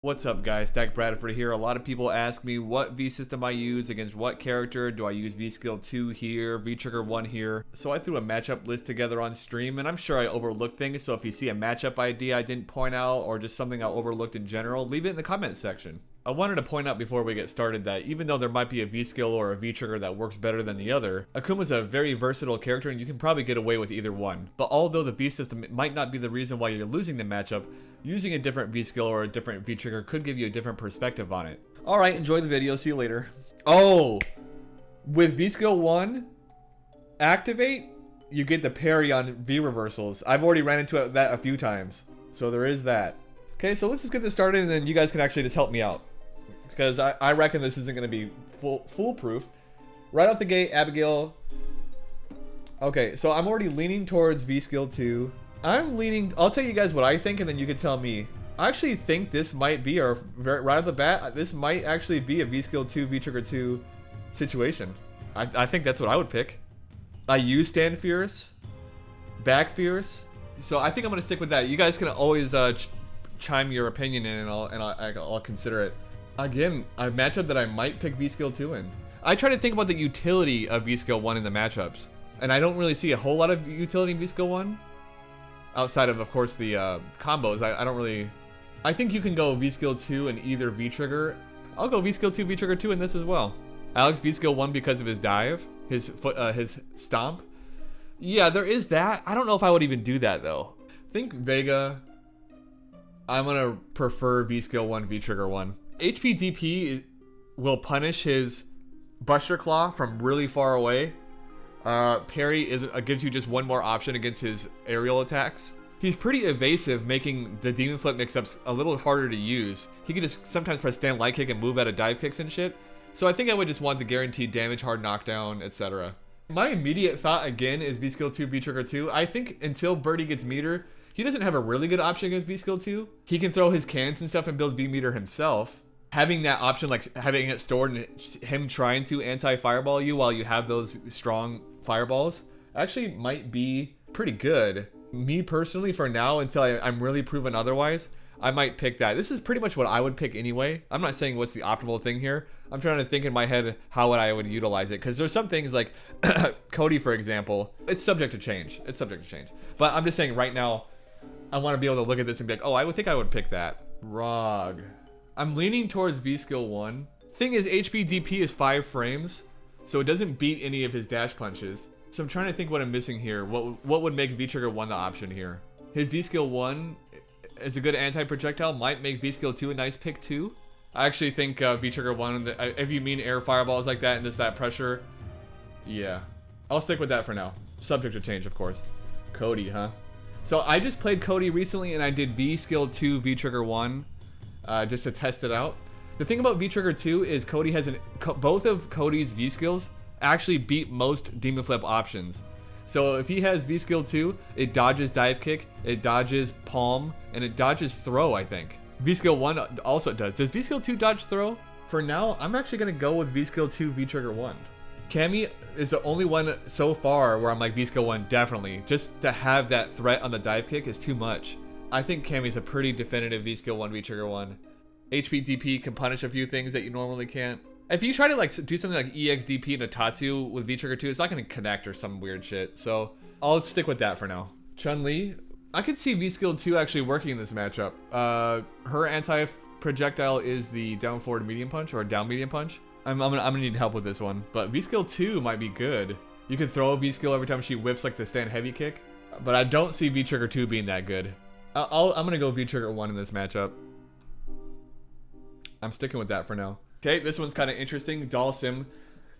What's up guys, Stack Bradford here. A lot of people ask me what V system I use against what character. Do I use V skill 2 here, V trigger 1 here? So I threw a matchup list together on stream, and I'm sure I overlooked things, so if you see a matchup idea I didn't point out or just something I overlooked in general, leave it in the comment section. I wanted to point out before we get started that even though there might be a V skill or a V trigger that works better than the other, Akuma's a very versatile character and you can probably get away with either one. But although the V system might not be the reason why you're losing the matchup, using a different V skill or a different V trigger could give you a different perspective on it. Alright, enjoy the video, see you later. Oh! With V skill 1, activate, you get the parry on V reversals. I've already ran into that a few times. So there is that. Okay, so let's just get this started and then you guys can actually just help me out. Because I reckon this isn't going to be foolproof. Right out the gate, Abigail. Okay, so I'm already leaning towards V skill 2. I'll tell you guys what I think and then you can tell me. I actually think this might be, or right off the bat, this might actually be a V skill 2, V trigger 2 situation. I think that's what I would pick. I use stand fierce, back fierce. So I think I'm going to stick with that. You guys can always chime your opinion in and I'll consider it. Again, a matchup that I might pick V skill 2 in. I try to think about the utility of V skill 1 in the matchups. And I don't really see a whole lot of utility in V skill 1. Outside of course, the combos. I don't really... I think you can go V skill 2 in either V trigger. I'll go V skill 2, V trigger 2 in this as well. Alex V skill 1 because of his dive. His stomp. Yeah, there is that. I don't know if I would even do that though. Think Vega. I'm gonna prefer V skill 1, V trigger 1. HP DP will punish his Buster Claw from really far away. Parry gives you just one more option against his aerial attacks. He's pretty evasive, making the Demon Flip mix-ups a little harder to use. He can just sometimes press stand light kick and move out of dive kicks and shit. So I think I would just want the guaranteed damage, hard knockdown, etc. My immediate thought again is V skill 2, V trigger 2. I think until Birdie gets meter, he doesn't have a really good option against V skill 2. He can throw his cans and stuff and build V meter himself. Having that option, like having it stored and him trying to anti-fireball you while you have those strong fireballs, actually might be pretty good. Me personally, for now, until I'm really proven otherwise, I might pick that. This is pretty much what I would pick anyway. I'm not saying what's the optimal thing here. I'm trying to think in my head how I would utilize it. Because there's some things like Cody, for example, it's subject to change. It's subject to change. But I'm just saying right now, I want to be able to look at this and be like, oh, I would think I would pick that. Rog. I'm leaning towards V skill 1. Thing is, HP DP is 5 frames, so it doesn't beat any of his dash punches. So I'm trying to think what I'm missing here. What would make V trigger 1 the option here? His V skill 1 is a good anti-projectile, might make V skill 2 a nice pick too. I actually think V trigger 1, if you mean air fireballs like that and just that pressure, yeah. I'll stick with that for now. Subject to change, of course. Cody, huh? So I just played Cody recently and I did V skill 2, V trigger 1. Just to test it out. The thing about V trigger 2 is Cody has both of Cody's V skills actually beat most Demon Flip options. So if he has V skill 2, it dodges dive kick, it dodges palm, and it dodges throw, I think. V skill 1 also does. Does V skill 2 dodge throw? For now, I'm actually gonna go with V skill 2, V trigger 1. Cammy is the only one so far where I'm like V skill 1 definitely. Just to have that threat on the dive kick is too much. I think Cammy's a pretty definitive V skill 1, V trigger 1. HP DP can punish a few things that you normally can't. If you try to like do something like EX DP and a Tatsu with V trigger 2, it's not going to connect or some weird shit. So I'll stick with that for now. Chun-Li, I could see V skill 2 actually working in this matchup. Her anti-projectile is the down forward medium punch or down medium punch. I'm gonna need help with this one, but V skill 2 might be good. You can throw a V skill every time she whips like the stand heavy kick, but I don't see V trigger 2 being that good. I'm gonna go V trigger 1 in this matchup. I'm sticking with that for now. Okay, this one's kind of interesting. Dalsim.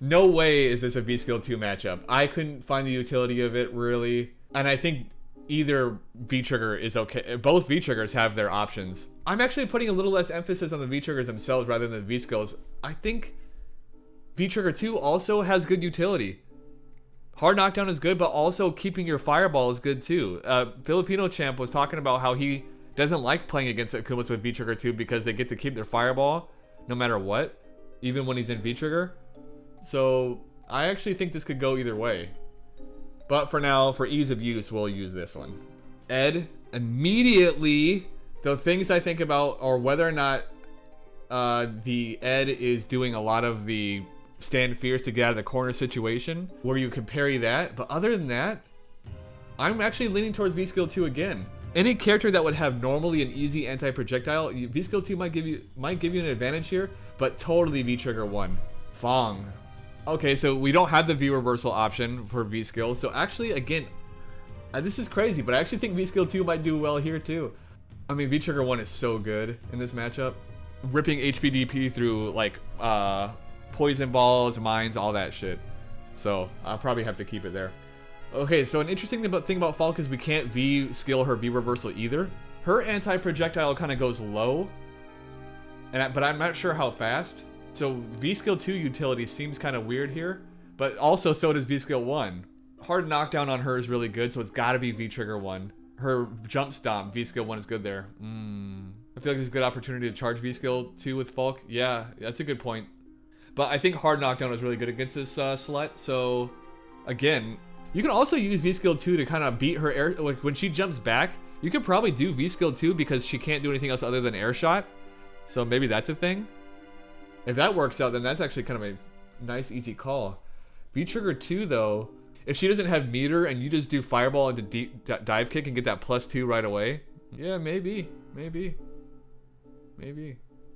No way is this a V skill 2 matchup. I couldn't find the utility of it really, and I think either V trigger is okay. Both V triggers have their options. I'm actually putting a little less emphasis on the V triggers themselves rather than the V skills. I think V trigger 2 also has good utility. Hard knockdown is good, but also keeping your fireball is good too. Filipino Champ was talking about how he doesn't like playing against Akumas with V trigger 2 because they get to keep their fireball no matter what, even when he's in V trigger. So I actually think this could go either way. But for now, for ease of use, we'll use this one. Ed immediately The things I think about are whether or not the Ed is doing a lot of the stand fierce to get out of the corner situation, where you can parry that. But other than that, I'm actually leaning towards V-Skill 2 again. Any character that would have normally an easy anti-projectile, V-Skill 2 might give you an advantage here, but totally V-Trigger 1. Fong. Okay, so we don't have the V-Reversal option for V-Skill, so actually, again, this is crazy, but I actually think V-Skill 2 might do well here too. I mean, V-Trigger 1 is so good in this matchup. Ripping HPDP through, like, poison balls, mines, all that shit. So, I'll probably have to keep it there. Okay, so an interesting thing about Falk is we can't V-skill her V-reversal either. Her anti-projectile kind of goes low, but I'm not sure how fast. So V-skill 2 utility seems kind of weird here, but also so does V-skill 1. Hard knockdown on her is really good, so it's got to be V-trigger 1. Her jump stomp, V-skill 1 is good there. I feel like there's a good opportunity to charge V-skill 2 with Falk. Yeah, that's a good point. But I think hard knockdown is really good against this slut, so again, you can also use V-Skill 2 to kind of beat her air. Like when she jumps back, you could probably do V-Skill 2 because she can't do anything else other than air shot. So maybe that's a thing. If that works out, then that's actually kind of a nice, easy call. V-Trigger 2, though, if she doesn't have meter and you just do fireball into deep dive kick and get that +2 right away, yeah, maybe.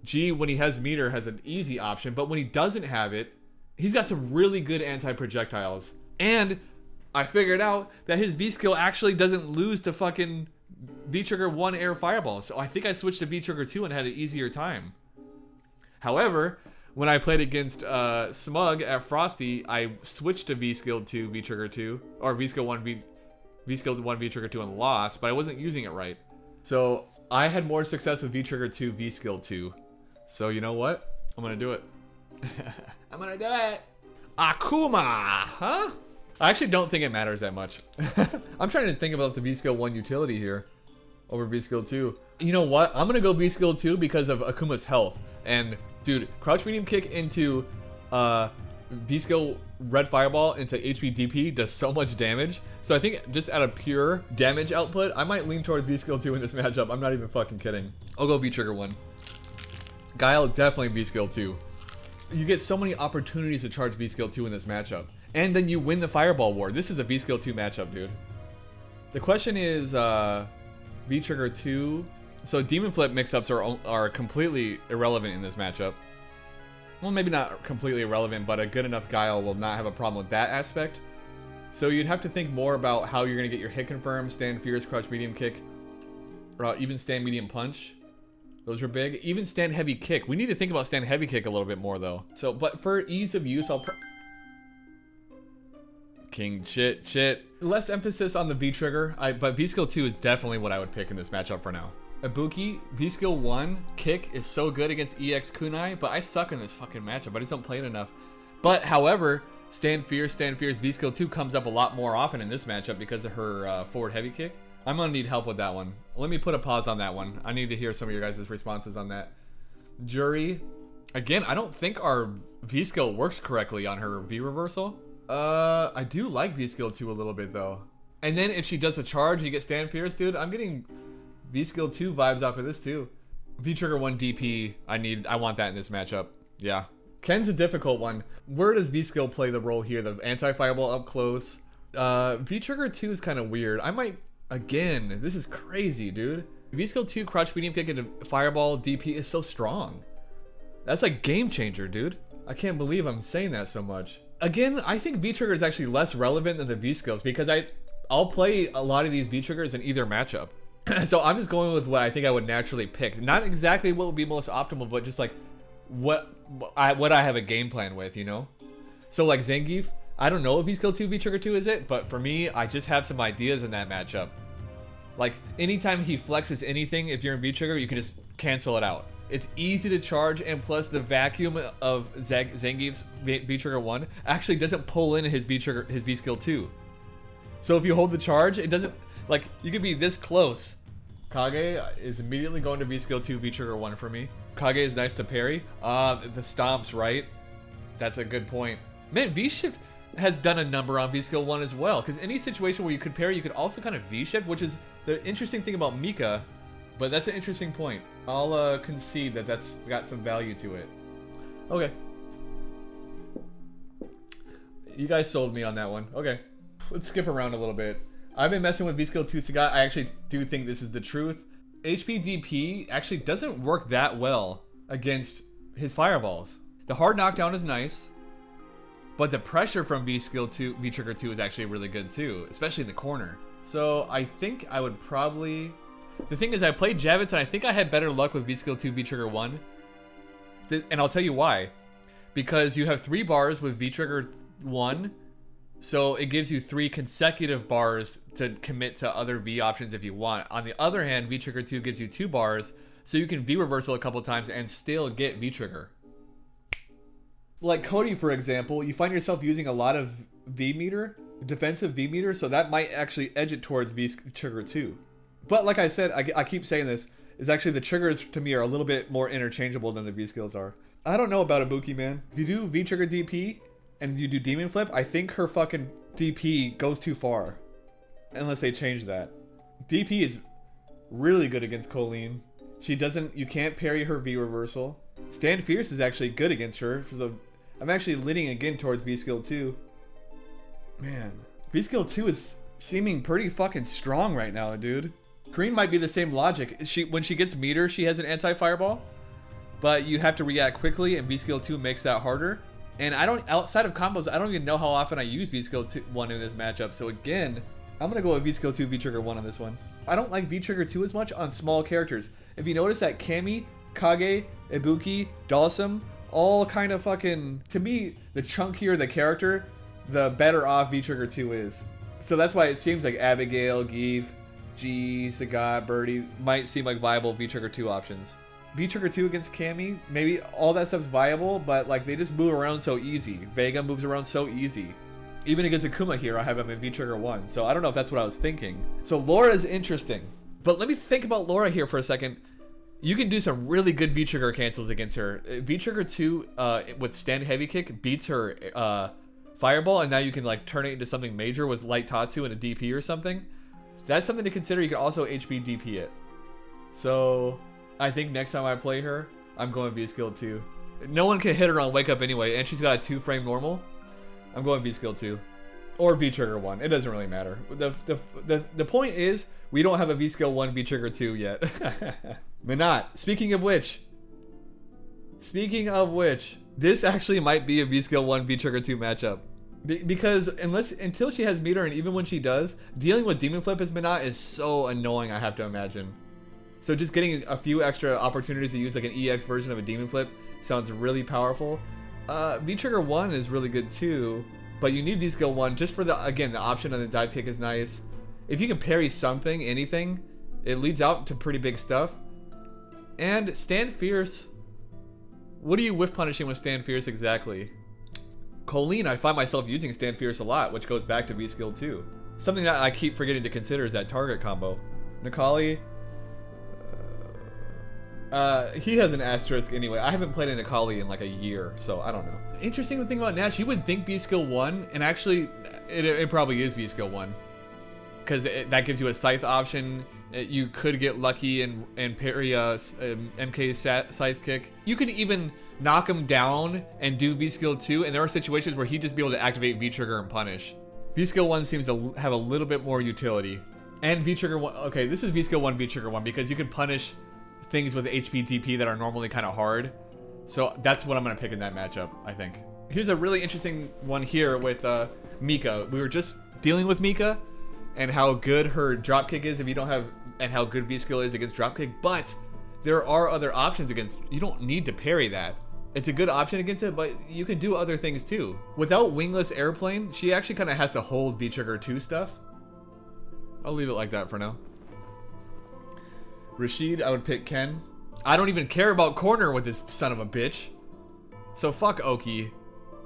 G, when he has meter, has an easy option, but when he doesn't have it, he's got some really good anti-projectiles. And I figured out that his V-skill actually doesn't lose to fucking V-Trigger 1 air fireball. So I think I switched to V-Trigger 2 and had an easier time. However, when I played against Smug at Frosty, I switched to V-skill 2, V-Trigger 2, or V-skill 1, V-skill 1, V-Trigger 2 and lost, but I wasn't using it right. So I had more success with V-Trigger 2, V-skill 2. So you know what? I'm gonna do it. I'm gonna do it. Akuma, huh? I actually don't think it matters that much. I'm trying to think about the V-Skill 1 utility here over V-Skill 2. You know what? I'm going to go V-Skill 2 because of Akuma's health. And, dude, crouch medium kick into V-Skill red fireball into HP DP does so much damage. So I think just out of pure damage output, I might lean towards V-Skill 2 in this matchup. I'm not even fucking kidding. I'll go V-Trigger 1. Guile, definitely V-Skill 2. You get so many opportunities to charge V-Skill 2 in this matchup. And then you win the Fireball War. This is a V-Skill 2 matchup, dude. The question is, V-Trigger 2. So Demon Flip mix-ups are completely irrelevant in this matchup. Well, maybe not completely irrelevant, but a good enough Guile will not have a problem with that aspect. So you'd have to think more about how you're going to get your hit confirmed, stand fierce, crouch medium kick, or even stand medium punch. Those are big. Even stand heavy kick. We need to think about stand heavy kick a little bit more, though. So, but for ease of use, King shit. Less emphasis on the V-trigger, but V-skill 2 is definitely what I would pick in this matchup for now. Ibuki, V-skill 1, kick is so good against EX Kunai, but I suck in this fucking matchup. I just don't play it enough. But, however, stand fierce, V-skill 2 comes up a lot more often in this matchup because of her forward heavy kick. I'm gonna need help with that one. Let me put a pause on that one. I need to hear some of your guys' responses on that. Jury, again, I don't think our V-skill works correctly on her V-reversal. I do like V-skill 2 a little bit though. And then if she does a charge, you get stand fierce, dude. I'm getting V-skill 2 vibes off of this too. V-trigger 1 DP, I want that in this matchup. Yeah. Ken's a difficult one. Where does V-skill play the role here? The anti-fireball up close. V-trigger 2 is kind of weird. I might, again, this is crazy, dude. V-skill 2 crouch medium kick into fireball DP is so strong. That's like game changer, dude. I can't believe I'm saying that so much. Again, I think V-trigger is actually less relevant than the V-skills because I'll play a lot of these V-triggers in either matchup. So I'm just going with what I think I would naturally pick. Not exactly what would be most optimal, but just like what I have a game plan with, you know? So like Zangief, I don't know if V-skill 2, V-trigger 2 is it, but for me, I just have some ideas in that matchup. Like anytime he flexes anything, if you're in V-trigger, you can just cancel it out. It's easy to charge, and plus the vacuum of Zangief's V-trigger 1 actually doesn't pull in his V-skill 2. So if you hold the charge, it doesn't, like, you could be this close. Kage is immediately going to V-skill 2, V-trigger 1 for me. Kage is nice to parry. The stomps, right? That's a good point. Man, V-shift has done a number on V-skill 1 as well, because any situation where you could parry, you could also kind of V-shift, which is the interesting thing about Mika. But that's an interesting point. I'll concede that that's got some value to it. Okay. You guys sold me on that one. Okay. Let's skip around a little bit. I've been messing with V-Skill 2 Sagat. I actually do think this is the truth. HP DP actually doesn't work that well against his fireballs. The hard knockdown is nice, but the pressure from V-Skill 2, V-Trigger 2 is actually really good too, especially in the corner. So I think I would probably... The thing is, I played Javits and I think I had better luck with V-Skill 2, V-Trigger 1. And I'll tell you why. Because you have 3 bars with V-Trigger 1, so it gives you 3 consecutive bars to commit to other V options if you want. On the other hand, V-Trigger 2 gives you 2 bars, so you can V-reversal a couple times and still get V-Trigger. Like Cody, for example, you find yourself using a lot of V-meter, defensive V-meter, so that might actually edge it towards V-Trigger 2. But like I said, I keep saying this, is actually the triggers to me are a little bit more interchangeable than the V-skills are. I don't know about Ibuki, man. If you do V-Trigger DP and you do Demon Flip, I think her fucking DP goes too far. Unless they change that. DP is really good against Colleen. She doesn't, you can't parry her V-reversal. Stand Fierce is actually good against her, so I'm actually leaning again towards V-Skill 2. Man, V-Skill 2 is seeming pretty fucking strong right now, dude. Green might be the same logic. When she gets meter, she has an anti-fireball, but you have to react quickly, and V-Skill 2 makes that harder. And I don't, outside of combos, I don't even know how often I use V-Skill 1 in this matchup. So again, I'm gonna go with V-Skill 2, V-Trigger 1 on this one. I don't like V-Trigger 2 as much on small characters. If you notice that Cammy, Kage, Ibuki, Dalsum, all kind of fucking, to me, the chunkier the character, the better off V-Trigger 2 is. So that's why it seems like Abigail, Geeve, G, Sagat, Birdie might seem like viable V-Trigger 2 options. V-Trigger 2 against Cammy, maybe all that stuff's viable, but like they just move around so easy. Vega moves around so easy. Even against Akuma here, I have him in V-Trigger 1, so I don't know if that's what I was thinking. So Laura's interesting. But let me think about Laura here for a second. You can do some really good V-Trigger cancels against her. V-Trigger 2 with stand heavy kick beats her fireball, and now you can like turn it into something major with light Tatsu and a DP or something. That's something to consider. You can also HP DP it. So I think next time I play her, I'm going V-Skill 2. No one can hit her on Wake Up anyway, and she's got a 2-frame normal. I'm going V-Skill 2. Or V-Trigger 1. It doesn't really matter. The point is, we don't have a V-Skill 1, V-Trigger 2 yet. Minot, speaking of which, this actually might be a V-Skill 1, V-Trigger 2 matchup. Because until she has meter, and even when she does, dealing with Demon Flip as Minot is so annoying, I have to imagine. So just getting a few extra opportunities to use like an EX version of a Demon Flip sounds really powerful. V-Trigger 1 is really good too, but you need V-Skill 1 just for the option on the dive kick is nice. If you can parry something, anything, it leads out to pretty big stuff. And Stand Fierce, what are you whiff punishing with Stand Fierce exactly? Colleen, I find myself using Stand Fierce a lot, which goes back to V-Skill 2. Something that I keep forgetting to consider is that target combo. Nikali, he has an asterisk anyway. I haven't played a Nikali in like a year, so I don't know. Interesting thing about Nash, you would think V-Skill 1, and actually, it probably is V-Skill 1. Because that gives you a Scythe option. You could get lucky and parry MK Scythe kick. You can even knock him down and do V-Skill 2, and there are situations where he'd just be able to activate V-Trigger and punish. V-Skill 1 seems to have a little bit more utility. And V-Trigger 1, okay, this is V-Skill 1, V-Trigger 1, because you can punish things with HP DP that are normally kind of hard. So that's what I'm going to pick in that matchup, I think. Here's a really interesting one here with Mika. We were just dealing with Mika and how good her dropkick is if you don't have, and how good V-Skill is against dropkick, but there are other options against, you don't need to parry that. It's a good option against it, but you can do other things too. Without Wingless Airplane, she actually kind of has to hold V-Trigger 2 stuff. I'll leave it like that for now. Rashid, I would pick Ken. I don't even care about corner with this son of a bitch. So fuck Oki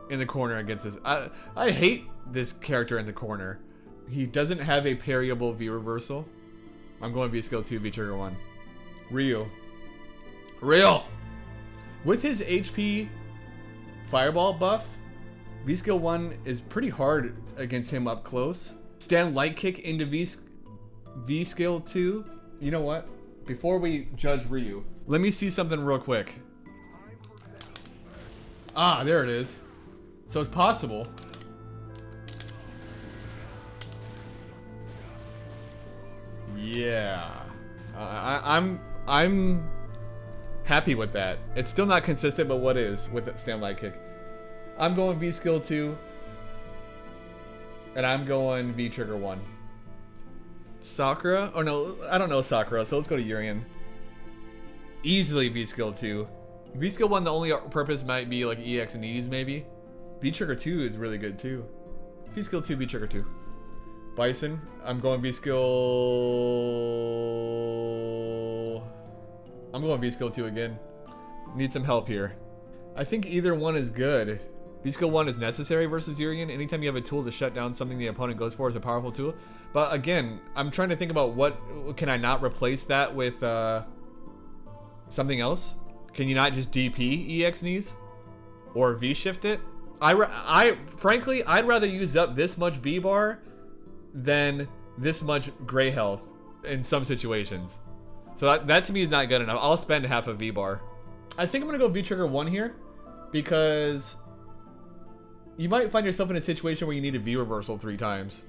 in the corner against this. I hate this character in the corner. He doesn't have a parryable V-reversal. I'm going V-Skill 2, V-Trigger 1. Ryu. With his HP Fireball buff, V-Skill 1 is pretty hard against him up close. Stand Light Kick into V-Skill 2. You know what? before we judge Ryu, let me see something real quick. Ah, there it is. So it's possible. Yeah. I'm happy with that. It's still not consistent, but what is with stand light kick? I'm going V skill 2. And I'm going V trigger 1. Sakura? Oh no, I don't know Sakura, so let's go to Urian. Easily V skill 2. V skill 1, the only purpose might be like EX and E's maybe. V trigger 2 is really good too. V skill 2, V trigger 2. Bison, I'm going V skill... I'm going V skill 2 again. Need some help here. I think either one is good. V skill 1 is necessary versus Urian. Anytime you have a tool to shut down something the opponent goes for is a powerful tool. But again, I'm trying to think about what can I not replace that with something else? Can you not just DP EX knees or V shift it? Frankly, I'd rather use up this much V bar than this much gray health in some situations. So that to me is not good enough. I'll spend half a V bar. I think I'm gonna go V trigger 1 here because you might find yourself in a situation where you need a V reversal 3 times.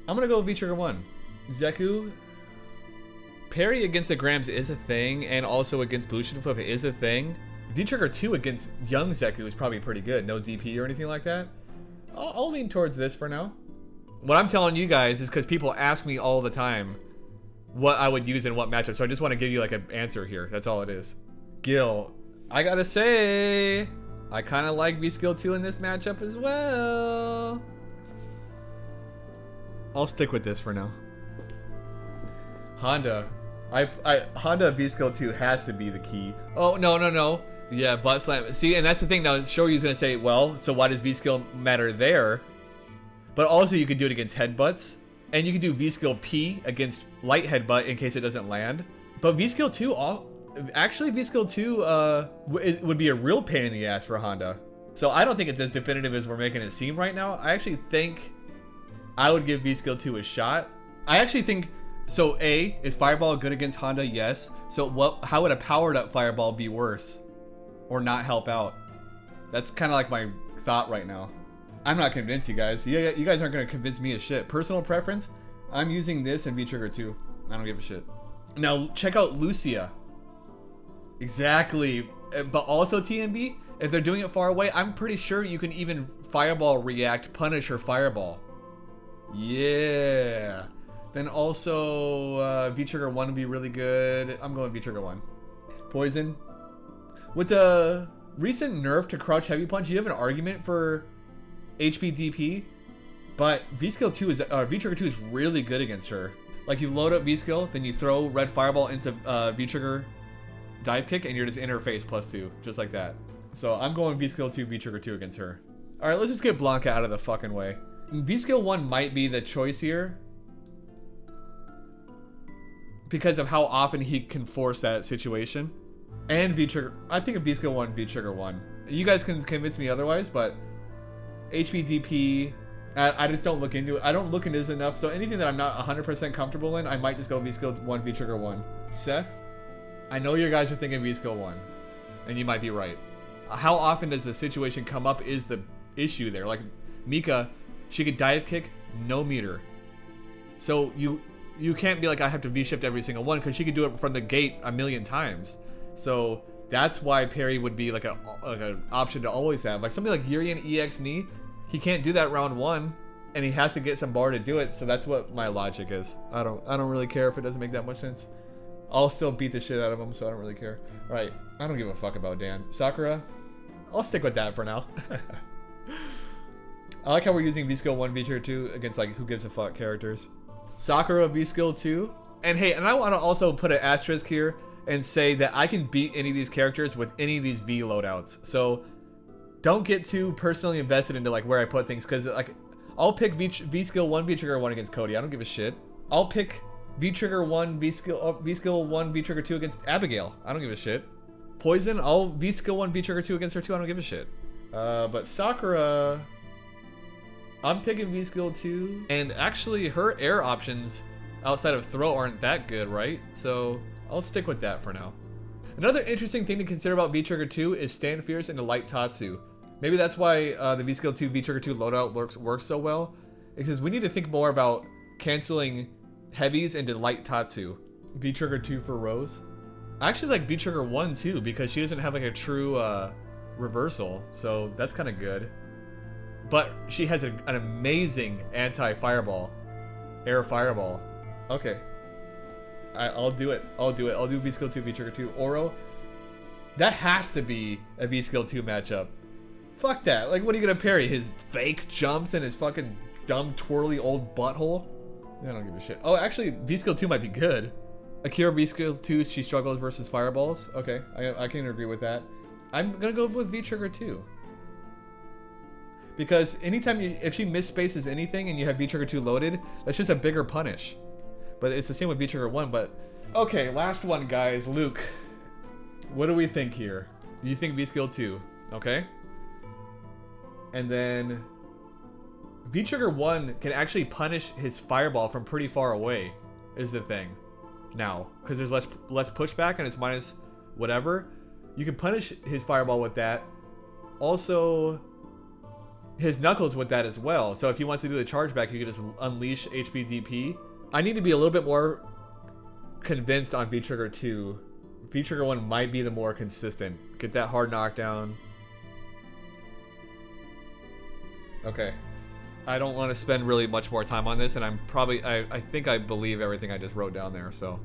I'm gonna go V trigger 1. Zeku. Parry against the Grams is a thing, and also against Bushin Flip is a thing. V trigger 2 against young Zeku is probably pretty good. No DP or anything like that. I'll lean towards this for now. What I'm telling you guys is because people ask me all the time what I would use in what matchup, so I just want to give you like an answer here. That's all it is. Gil, I gotta say, I kind of like V skill 2 in this matchup as well. I'll stick with this for now. Honda. Honda V skill 2 has to be the key. Oh, no. Yeah, butt slam. See, and that's the thing now. Shoryu's gonna say, well, so why does V skill matter there? But also you could do it against headbutts. And you can do V skill P against light headbutt in case it doesn't land. But V skill 2, actually V skill 2 it would be a real pain in the ass for Honda. So I don't think it's as definitive as we're making it seem right now. I actually think I would give V skill 2 a shot. I actually think, so A, is Fireball good against Honda? Yes. So how would a powered up Fireball be worse? Or not help out? That's kind of like my thought right now. I'm not convinced, you guys. You guys aren't going to convince me of shit. Personal preference, I'm using this and V trigger 2. I don't give a shit. Now, check out Lucia. Exactly. But also TMB, if they're doing it far away, I'm pretty sure you can even Fireball react, punish her Fireball. Yeah. Then also, V trigger 1 would be really good. I'm going V trigger 1. Poison. With the recent nerf to crouch heavy punch, you have an argument for HP DP, but V skill 2 is V trigger 2 is really good against her. Like you load up V skill, then you throw red fireball into V trigger dive kick, and you're just in her face +2, just like that. So I'm going V skill 2, V trigger 2 against her. All right, let's just get Blanca out of the fucking way. V skill 1 might be the choice here because of how often he can force that situation. And V trigger, I think of V skill 1, V trigger 1. You guys can convince me otherwise, but HP DP, I just don't look into it. I don't look into this enough, so anything that I'm not 100% comfortable in, I might just go V skill 1, V trigger 1. Seth, I know you guys are thinking V skill 1, and you might be right. How often does the situation come up is the issue there. Like Mika, she could dive kick, no meter. So you can't be like, I have to V shift every single one, because she could do it from the gate a million times. So that's why parry would be like an option to always have. Like something like Urian EX knee, he can't do that round 1, and he has to get some bar to do it. So that's what my logic is. I don't really care if it doesn't make that much sense. I'll still beat the shit out of him, so I don't really care. All right, I don't give a fuck about Dan. Sakura, I'll stick with that for now. I like how we're using V skill 1, V trigger 2 against like who gives a fuck characters. Sakura V skill 2, and hey, and I want to also put an asterisk here and say that I can beat any of these characters with any of these V loadouts. So don't get too personally invested into like where I put things, because like I'll pick V skill 1, V trigger 1 against Cody. I don't give a shit. I'll pick V trigger 1, V skill 1, V trigger 2 against Abigail. I don't give a shit. Poison, I'll V skill 1, V trigger 2 against her too. I don't give a shit. But Sakura, I'm picking V skill 2, and actually her air options outside of throw aren't that good, right? So I'll stick with that for now. Another interesting thing to consider about V-Trigger 2 is Stand Fierce into Light Tatsu. Maybe that's why the V-Skill 2 V-Trigger 2 loadout works so well. Because we need to think more about canceling heavies into Light Tatsu. V-Trigger 2 for Rose. I actually like V-Trigger 1 too, because she doesn't have like a true reversal. So that's kind of good. But she has an amazing anti-fireball. Air fireball. Okay. I'll do it. I'll do V-Skill 2, V-Trigger 2. Oro. That has to be a V-Skill 2 matchup. Fuck that. Like, what are you gonna parry? His fake jumps and his fucking dumb, twirly old butthole? I don't give a shit. Oh, actually, V-Skill 2 might be good. Akira V-Skill 2, she struggles versus fireballs. Okay, I can agree with that. I'm gonna go with V-Trigger 2. Because anytime if she misspaces anything and you have V-Trigger 2 loaded, that's just a bigger punish. But it's the same with V-Trigger 1, but... Okay, last one, guys. Luke. What do we think here? You think V-Skill 2, okay? And then... V-Trigger 1 can actually punish his fireball from pretty far away, is the thing. Now, because there's less pushback and it's minus whatever. You can punish his fireball with that. Also... his knuckles with that as well. So if he wants to do the chargeback, you can just unleash HP DP. I need to be a little bit more convinced on V-Trigger 2. V-Trigger 1 might be the more consistent. Get that hard knockdown. Okay. I don't want to spend really much more time on this, and I'm probably... I think I believe everything I just wrote down there, so...